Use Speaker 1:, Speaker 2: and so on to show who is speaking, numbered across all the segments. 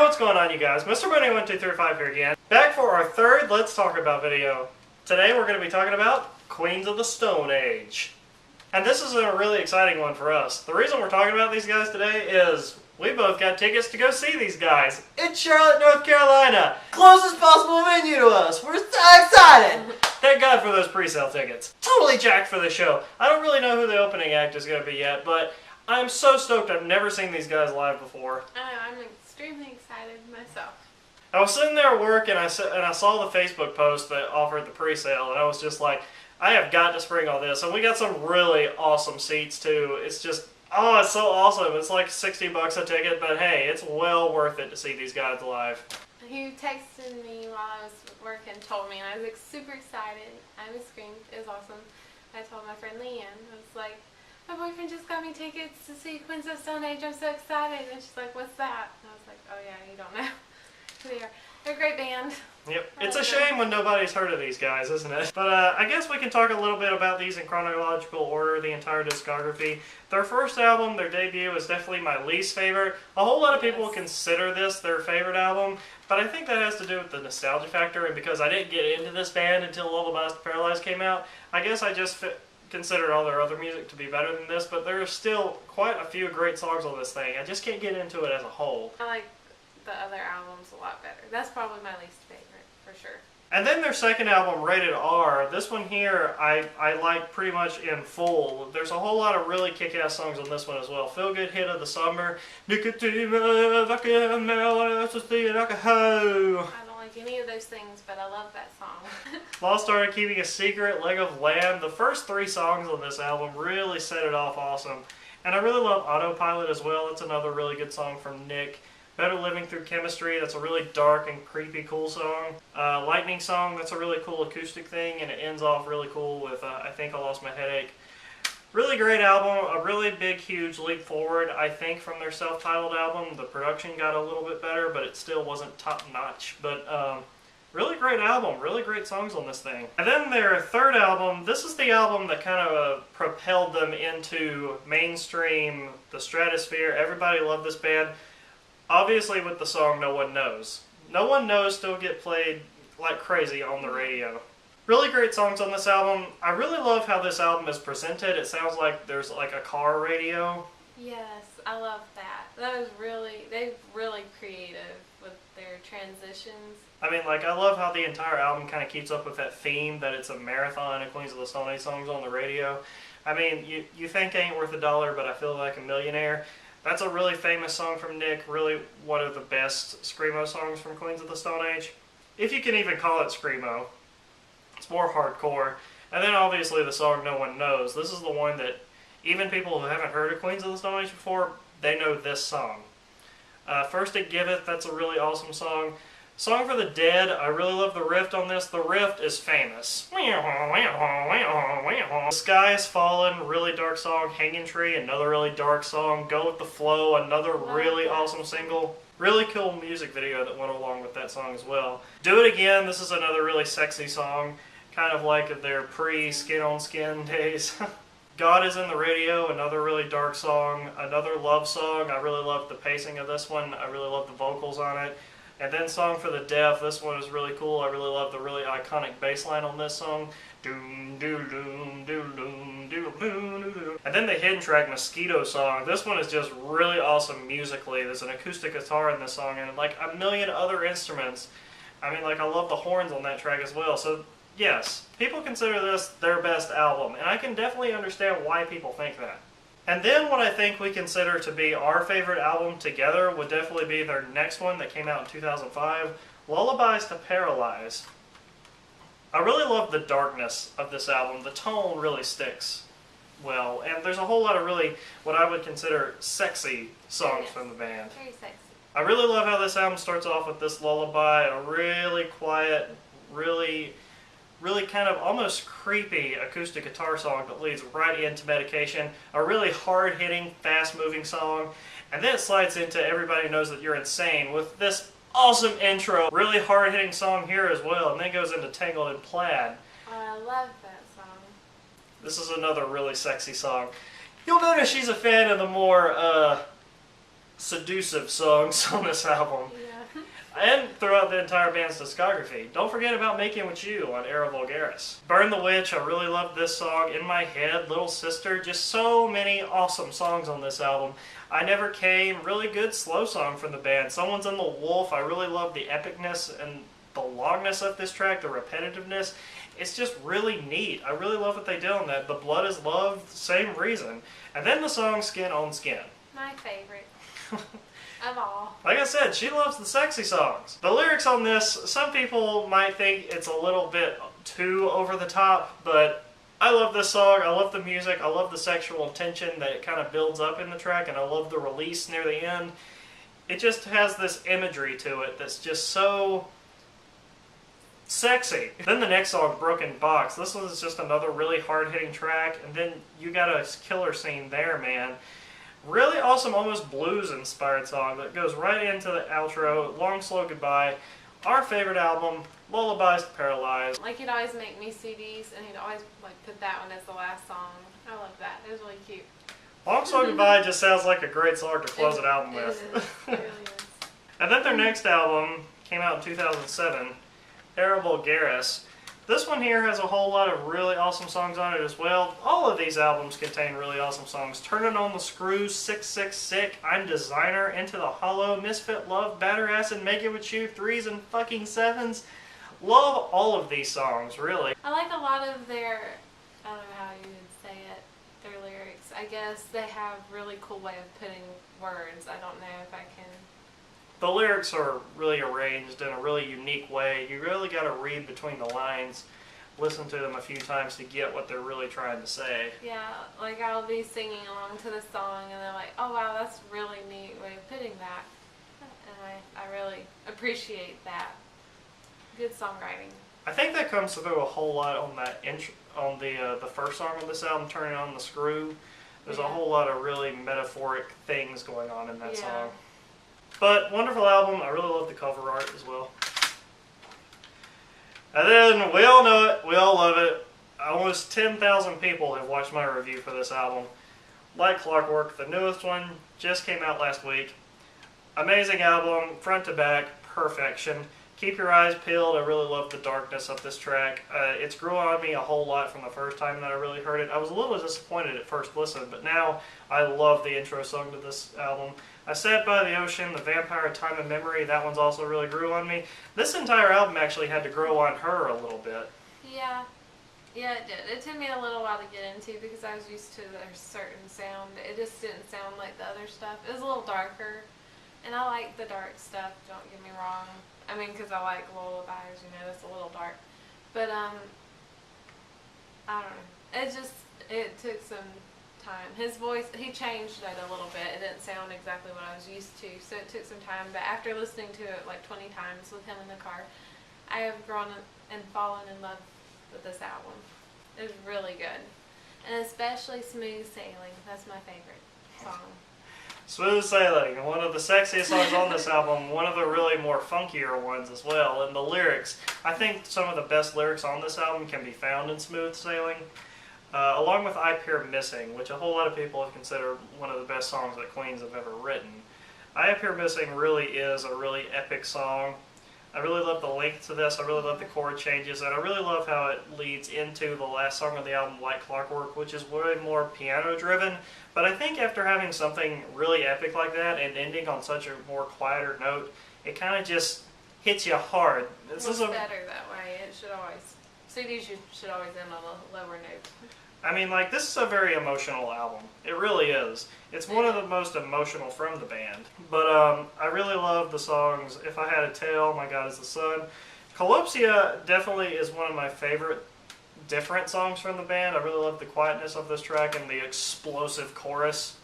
Speaker 1: what's going on, you guys? Mr. Bunny1235 here again. Back for our third Let's Talk About video. Today we're going to be talking about Queens of the Stone Age. And this is a really exciting one for us. The reason we're talking about these guys today is we both got tickets to go see these guys in Charlotte, North Carolina. Closest possible venue to us. We're so excited. Thank God for those pre-sale tickets. Totally jacked for the show. I don't really know who the opening act is going to be yet, but I'm so stoked. I've never seen these guys live before.
Speaker 2: I'm extremely excited myself.
Speaker 1: I was sitting there at work and I saw the Facebook post that offered the pre-sale, and I was just like, I have got to spring on this. And we got some really awesome seats too. It's just, oh, it's so awesome. It's like $60 a ticket, but hey, it's well worth it to see these guys live.
Speaker 2: He texted me while I was working, told me, and I was like super excited. I was screamed. It was awesome. I told my friend Leanne, I was like, my boyfriend just got me tickets to see Queens of the Stone Age. I'm so excited. And she's like, what's that? And I was like, oh yeah, you don't know. They're a great band.
Speaker 1: Yep. It's a shame when nobody's heard of these guys, isn't it? But I guess we can talk a little bit about these in chronological order, the entire discography. Their first album, their debut, is definitely my least favorite. A whole lot of people consider this their favorite album, but I think that has to do with the nostalgia factor, and because I didn't get into this band until Lullabies to Paralyze came out, I guess I just considered all their other music to be better than this, but there are still quite a few great songs on this thing. I just can't get into it as a whole.
Speaker 2: I like the other albums a lot better. That's probably my least favorite, for sure.
Speaker 1: And then their second album, Rated R, this one here I like pretty much in full. There's a whole lot of really kick-ass songs on this one as well. Feel Good Hit of the Summer,
Speaker 2: I don't like any of those things, but I love that song.
Speaker 1: Lost Art of Keeping a Secret, Leg of Lamb. The first three songs on this album really set it off awesome. And I really love Autopilot as well. It's another really good song from Nick. Better Living Through Chemistry, that's a really dark and creepy cool song. Lightning Song, that's a really cool acoustic thing, and it ends off really cool with I Think I Lost My Headache. Really great album, a really big, huge leap forward, I think, from their self-titled album. The production got a little bit better, but it still wasn't top-notch. But really great album, really great songs on this thing. And then their third album, this is the album that kind of propelled them into mainstream, the stratosphere. Everybody loved this band. Obviously with the song No One Knows. No One Knows still get played like crazy on the radio. Really great songs on this album. I really love how this album is presented. It sounds like there's like a car radio.
Speaker 2: Yes, I love that. They're really creative with their transitions.
Speaker 1: I mean, like, I love how the entire album kind of keeps up with that theme that it's a marathon of Queens of the Stone Age songs on the radio. I mean, you think Ain't Worth a Dollar, but I Feel Like a Millionaire. That's a really famous song from Nick, really one of the best Screamo songs from Queens of the Stone Age. If you can even call it Screamo. It's more hardcore. And then obviously the song No One Knows. This is the one that even people who haven't heard of Queens of the Stone Age before, they know this song. First It Giveth, that's a really awesome song. Song for the Dead, I really love the riff on this. The riff is famous. The Sky Is Fallen, really dark song. Hanging Tree, another really dark song. Go With the Flow, another really awesome single. Really cool music video that went along with that song as well. Do It Again, this is another really sexy song. Kind of like their pre-Skin on Skin days. God Is in the Radio, another really dark song. Another love song. I really love the pacing of this one. I really love the vocals on it. And then Song for the Deaf, this one is really cool. I really love the really iconic bass line on this song. Doom, doom, doom, doom, doom, doom, doom, doom. And then the hidden track, Mosquito Song. This one is just really awesome musically. There's an acoustic guitar in this song and like a million other instruments. I mean, like, I love the horns on that track as well. So, yes, people consider this their best album. And I can definitely understand why people think that. And then what I think we consider to be our favorite album together would definitely be their next one that came out in 2005, Lullabies to Paralyze. I really love the darkness of this album. The tone really sticks well, and there's a whole lot of really what I would consider sexy songs from the band.
Speaker 2: Very sexy.
Speaker 1: I really love how this album starts off with this lullaby, a really quiet, really kind of almost creepy acoustic guitar song that leads right into Medication. A really hard-hitting, fast-moving song. And then it slides into Everybody Knows That You're Insane with this awesome intro. Really hard-hitting song here as well. And then goes into Tangled in Plaid.
Speaker 2: Oh, I love that song.
Speaker 1: This is another really sexy song. You'll notice she's a fan of the more seductive songs on this album.
Speaker 2: Yeah.
Speaker 1: And throughout the entire band's discography. Don't forget about Making With You on Era Vulgaris. Burn the Witch, I really love this song. In My Head, Little Sister, just so many awesome songs on this album. I Never Came, really good slow song from the band. Someone's in the Wolf, I really love the epicness and the longness of this track, the repetitiveness. It's just really neat. I really love what they did on that. The Blood Is Love, same reason. And then the song Skin on Skin.
Speaker 2: My favorite. Of all.
Speaker 1: Like I said, she loves the sexy songs. The lyrics on this, some people might think it's a little bit too over the top, but I love this song. I love the music. I love the sexual tension that it kind of builds up in the track, and I love the release near the end. It just has this imagery to it that's just so sexy. Then the next song, Broken Box. This was just another really hard-hitting track, and then you got a killer scene there, man. Really awesome, almost blues-inspired song that goes right into the outro, Long Slow Goodbye. Our favorite album, Lullabies to Paralyze.
Speaker 2: Like, he'd always make me CDs, and he'd always like put that one as the last song. I love that. It was really cute.
Speaker 1: Long Slow Goodbye just sounds like a great song to close an album with.
Speaker 2: It really is.
Speaker 1: And then their next album came out in 2007, Era Vulgaris. This one here has a whole lot of really awesome songs on it as well. All of these albums contain really awesome songs. Turnin' on the Screws, 666, I'm Designer, Into the Hollow, Misfit Love, Batter Acid, Make It With You, Threes and Fucking Sevens. Love all of these songs, really.
Speaker 2: I like a lot of their, I don't know how you would say it, their lyrics. I guess they have a really cool way of putting words. I don't know if I can.
Speaker 1: The lyrics are really arranged in a really unique way. You really got to read between the lines, listen to them a few times to get what they're really trying to say.
Speaker 2: Yeah, like I'll be singing along to the song and they're like, oh wow, that's a really neat way of putting that. And I really appreciate that. Good songwriting.
Speaker 1: I think that comes through a whole lot on that on the first song on this album, Turning on the Screw. There's a whole lot of really metaphoric things going on in that song. But wonderful album. I really love the cover art as well. And then we all know it. We all love it. Almost 10,000 people have watched my review for this album. Like Clockwork, the newest one just came out last week. Amazing album, front to back, perfection. Keep your eyes peeled. I really love the darkness of this track. It's grew on me a whole lot from the first time that I really heard it. I was a little disappointed at first listen, but now I love the intro song to this album. I Sat by the Ocean, The Vampire, Time of Memory, that one's also really grew on me. This entire album actually had to grow on her a little bit.
Speaker 2: Yeah. Yeah, it did. It took me a little while to get into because I was used to their certain sound. It just didn't sound like the other stuff. It was a little darker, and I like the dark stuff, don't get me wrong. I mean, because I like Lullabies, you know, it's a little dark. But, I don't know. It took some time. His voice, he changed it a little bit. It didn't sound exactly what I was used to, so it took some time. But after listening to it like 20 times with him in the car, I have grown and fallen in love with this album. It was really good. And especially Smooth Sailing. That's my favorite song.
Speaker 1: Smooth Sailing, one of the sexiest songs on this album, one of the really more funkier ones as well. And the lyrics, I think some of the best lyrics on this album can be found in Smooth Sailing, along with I Appear Missing, which a whole lot of people have considered one of the best songs that Queens have ever written. I Appear Missing really is a really epic song. I really love the length to this, I really love the chord changes, and I really love how it leads into the last song of the album, Like Clockwork, which is way more piano-driven. But I think after having something really epic like that and ending on such a more quieter note, it kind of just hits you hard.
Speaker 2: It's better that way. It should always, CDs should always end on a lower note.
Speaker 1: I mean, like, this is a very emotional album. It really is. It's one of the most emotional from the band. But I really love the songs If I Had a Tail, My God Is the Sun. Calypsia definitely is one of my favorite different songs from the band. I really love the quietness of this track and the explosive chorus.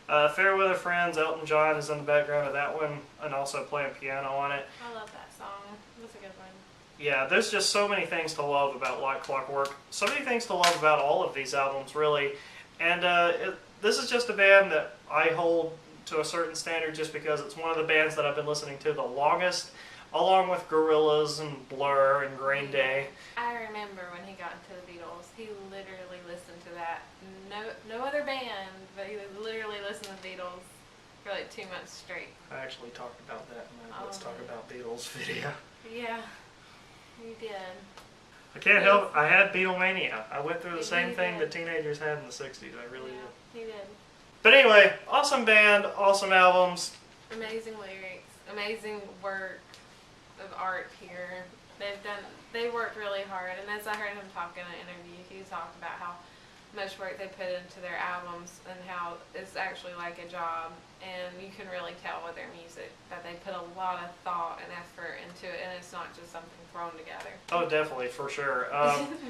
Speaker 1: Fairweather Friends, Elton John is in the background of that one and also playing piano on it.
Speaker 2: I love that song. That's a good one.
Speaker 1: Yeah, there's just so many things to love about Like Clockwork. So many things to love about all of these albums, really. And this is just a band that I hold to a certain standard just because it's one of the bands that I've been listening to the longest, along with Gorillaz and Blur and Green Day.
Speaker 2: I remember when he got into the Beatles, he literally listened to that. No other band, but he would literally listen to the Beatles for like 2 months straight.
Speaker 1: I actually talked about that in my Let's Talk
Speaker 2: man.
Speaker 1: About Beatles video.
Speaker 2: Yeah, you did.
Speaker 1: I can't help, I had Beatlemania. I went through the
Speaker 2: You
Speaker 1: same thing
Speaker 2: did.
Speaker 1: that teenagers had in the 60s. I really did.
Speaker 2: Yeah, you did.
Speaker 1: But anyway, awesome band, awesome albums.
Speaker 2: Amazing lyrics, amazing work of art here. They worked really hard, and as I heard him talk in an interview, he talked about how much work they put into their albums and how it's actually like a job, and you can really tell with their music that they put a lot of thought and effort into it, and it's not just something thrown together.
Speaker 1: Oh, definitely, for sure.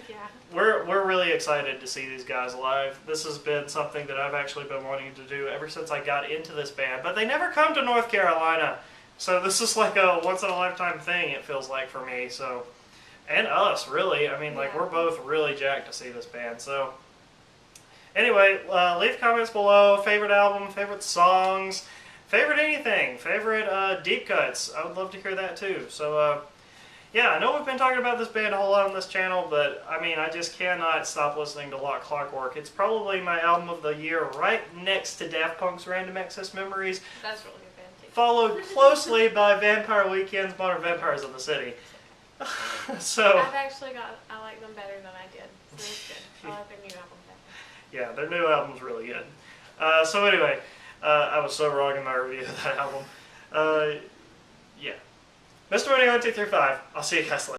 Speaker 2: Yeah.
Speaker 1: We're really excited to see these guys live. This has been something that I've actually been wanting to do ever since I got into this band, but they never come to North Carolina. So this is like a once-in-a-lifetime thing, it feels like, for me. So, and us, really. I mean, like,
Speaker 2: Yeah.
Speaker 1: we're both really jacked to see this band. So, anyway, leave comments below. Favorite album, favorite songs, favorite anything, favorite deep cuts. I would love to hear that too. So, yeah, I know we've been talking about this band a whole lot on this channel, but I mean, I just cannot stop listening to Clockwork. It's probably my album of the year, right next to Daft Punk's Random Access Memories.
Speaker 2: That's really good band too.
Speaker 1: Followed closely by Vampire Weekend's Modern Vampires of the City. So,
Speaker 2: I like them better than I did. So it's good. I like their new album better.
Speaker 1: yeah, their new album's really good. So anyway, I was so wrong in my review of that album. Yeah. Mr. 1 2 3 5. I'll see you guys later.